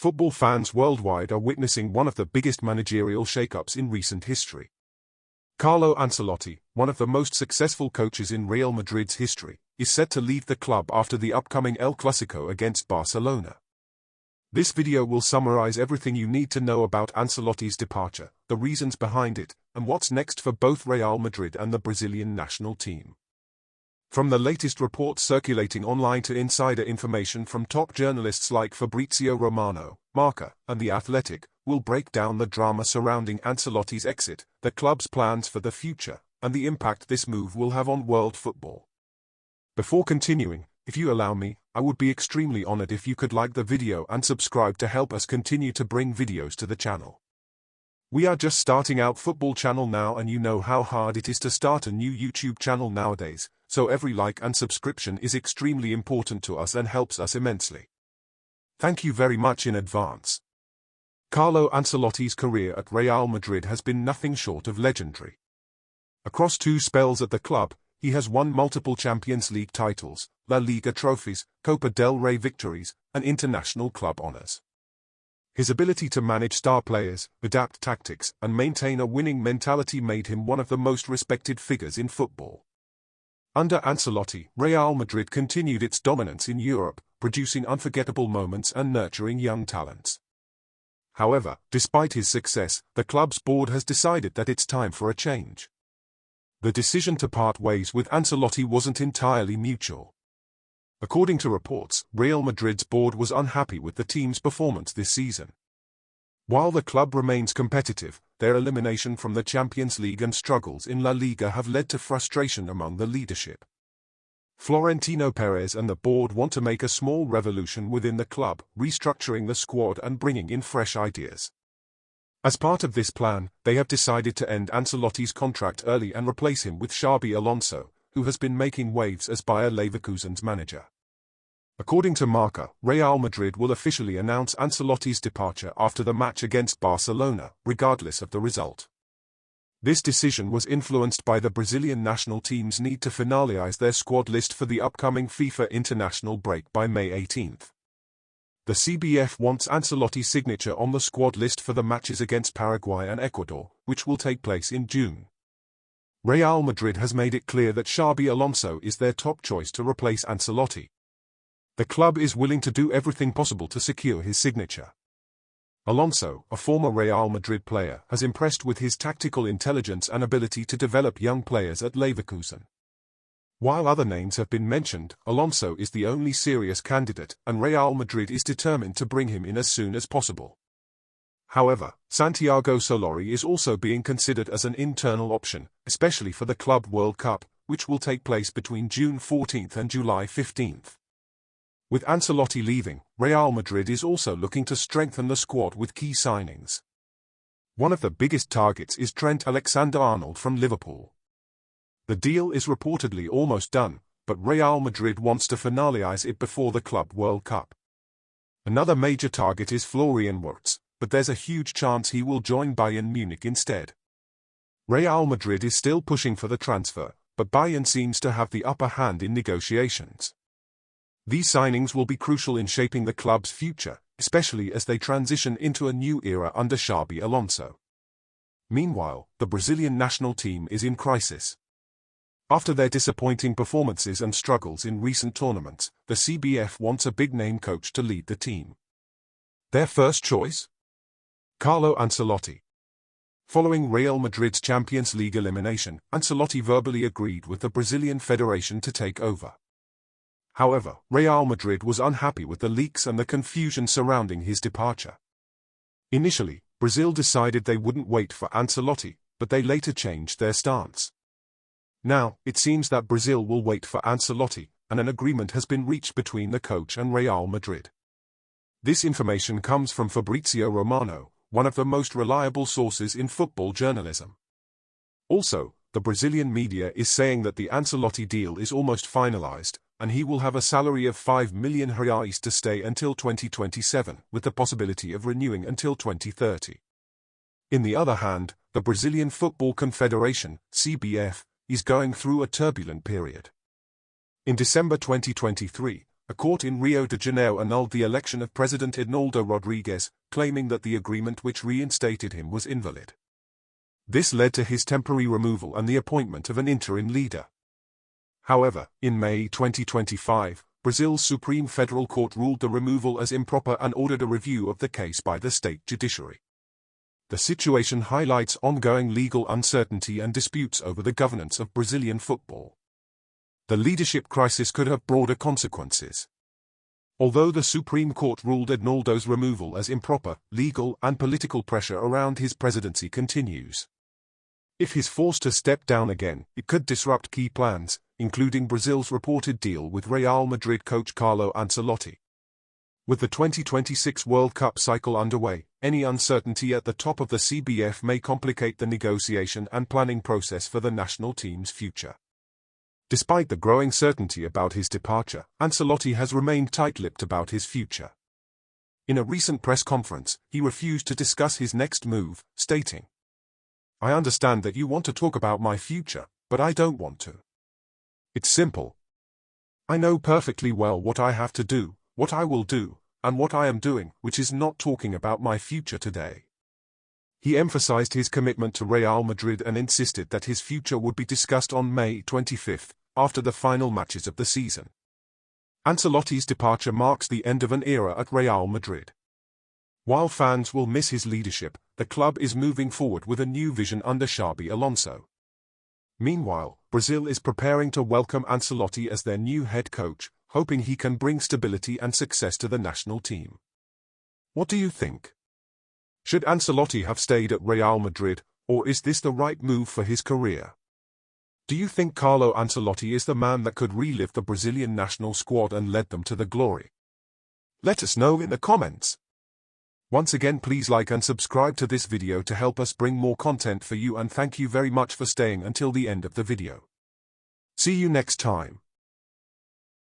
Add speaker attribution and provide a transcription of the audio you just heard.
Speaker 1: Football fans worldwide are witnessing one of the biggest managerial shakeups in recent history. Carlo Ancelotti, one of the most successful coaches in Real Madrid's history, is set to leave the club after the upcoming El Clásico against Barcelona. This video will summarize everything you need to know about Ancelotti's departure, the reasons behind it, and what's next for both Real Madrid and the Brazilian national team. From the latest reports circulating online to insider information from top journalists like Fabrizio Romano, Marca, and The Athletic, we'll break down the drama surrounding Ancelotti's exit, the club's plans for the future, and the impact this move will have on world football. Before continuing, if you allow me, I would be extremely honored if you could like the video and subscribe to help us continue to bring videos to the channel. We are just starting out football channel now, and you know how hard it is to start a new YouTube channel nowadays, so every like and subscription is extremely important to us and helps us immensely. Thank you very much in advance. Carlo Ancelotti's career at Real Madrid has been nothing short of legendary. Across 2 spells at the club, he has won multiple Champions League titles, La Liga trophies, Copa del Rey victories, and international club honors. His ability to manage star players, adapt tactics, and maintain a winning mentality made him one of the most respected figures in football. Under Ancelotti, Real Madrid continued its dominance in Europe, producing unforgettable moments and nurturing young talents. However, despite his success, the club's board has decided that it's time for a change. The decision to part ways with Ancelotti wasn't entirely mutual. According to reports, Real Madrid's board was unhappy with the team's performance this season. While the club remains competitive, their elimination from the Champions League and struggles in La Liga have led to frustration among the leadership. Florentino Perez and the board want to make a small revolution within the club, restructuring the squad and bringing in fresh ideas. As part of this plan, they have decided to end Ancelotti's contract early and replace him with Xabi Alonso, who has been making waves as Bayer Leverkusen's manager. According to Marca, Real Madrid will officially announce Ancelotti's departure after the match against Barcelona, regardless of the result. This decision was influenced by the Brazilian national team's need to finalize their squad list for the upcoming FIFA international break by May 18th. The CBF wants Ancelotti's signature on the squad list for the matches against Paraguay and Ecuador, which will take place in June. Real Madrid has made it clear that Xabi Alonso is their top choice to replace Ancelotti. The club is willing to do everything possible to secure his signature. Alonso, a former Real Madrid player, has impressed with his tactical intelligence and ability to develop young players at Leverkusen. While other names have been mentioned, Alonso is the only serious candidate, and Real Madrid is determined to bring him in as soon as possible. However, Santiago Solari is also being considered as an internal option, especially for the Club World Cup, which will take place between June 14th and July 15th. With Ancelotti leaving, Real Madrid is also looking to strengthen the squad with key signings. One of the biggest targets is Trent Alexander-Arnold from Liverpool. The deal is reportedly almost done, but Real Madrid wants to finalize it before the Club World Cup. Another major target is Florian Wirtz, but there's a huge chance he will join Bayern Munich instead. Real Madrid is still pushing for the transfer, but Bayern seems to have the upper hand in negotiations. These signings will be crucial in shaping the club's future, especially as they transition into a new era under Xabi Alonso. Meanwhile, the Brazilian national team is in crisis. After their disappointing performances and struggles in recent tournaments, the CBF wants a big-name coach to lead the team. Their first choice? Carlo Ancelotti. Following Real Madrid's Champions League elimination, Ancelotti verbally agreed with the Brazilian Federation to take over. However, Real Madrid was unhappy with the leaks and the confusion surrounding his departure. Initially, Brazil decided they wouldn't wait for Ancelotti, but they later changed their stance. Now, it seems that Brazil will wait for Ancelotti, and an agreement has been reached between the coach and Real Madrid. This information comes from Fabrizio Romano, one of the most reliable sources in football journalism. Also, the Brazilian media is saying that the Ancelotti deal is almost finalized, and he will have a salary of 5 million reais to stay until 2027, with the possibility of renewing until 2030. In the other hand, the Brazilian Football Confederation, CBF, is going through a turbulent period. In December 2023, a court in Rio de Janeiro annulled the election of President Ednaldo Rodrigues, claiming that the agreement which reinstated him was invalid. This led to his temporary removal and the appointment of an interim leader. However, in May 2025, Brazil's Supreme Federal Court ruled the removal as improper and ordered a review of the case by the state judiciary. The situation highlights ongoing legal uncertainty and disputes over the governance of Brazilian football. The leadership crisis could have broader consequences. Although the Supreme Court ruled Ednaldo's removal as improper, legal and political pressure around his presidency continues. If he's forced to step down again, it could disrupt key plans, including Brazil's reported deal with Real Madrid coach Carlo Ancelotti. With the 2026 World Cup cycle underway, any uncertainty at the top of the CBF may complicate the negotiation and planning process for the national team's future. Despite the growing certainty about his departure, Ancelotti has remained tight-lipped about his future. In a recent press conference, he refused to discuss his next move, stating, "I understand that you want to talk about my future, but I don't want to. It's simple. I know perfectly well what I have to do, what I will do, and what I am doing, which is not talking about my future today." He emphasized his commitment to Real Madrid and insisted that his future would be discussed on May 25, after the final matches of the season. Ancelotti's departure marks the end of an era at Real Madrid. While fans will miss his leadership, the club is moving forward with a new vision under Xabi Alonso. Meanwhile, Brazil is preparing to welcome Ancelotti as their new head coach, hoping he can bring stability and success to the national team. What do you think? Should Ancelotti have stayed at Real Madrid, or is this the right move for his career? Do you think Carlo Ancelotti is the man that could relive the Brazilian national squad and lead them to the glory? Let us know in the comments. Once again, please like and subscribe to this video to help us bring more content for you, and thank you very much for staying until the end of the video. See you next time.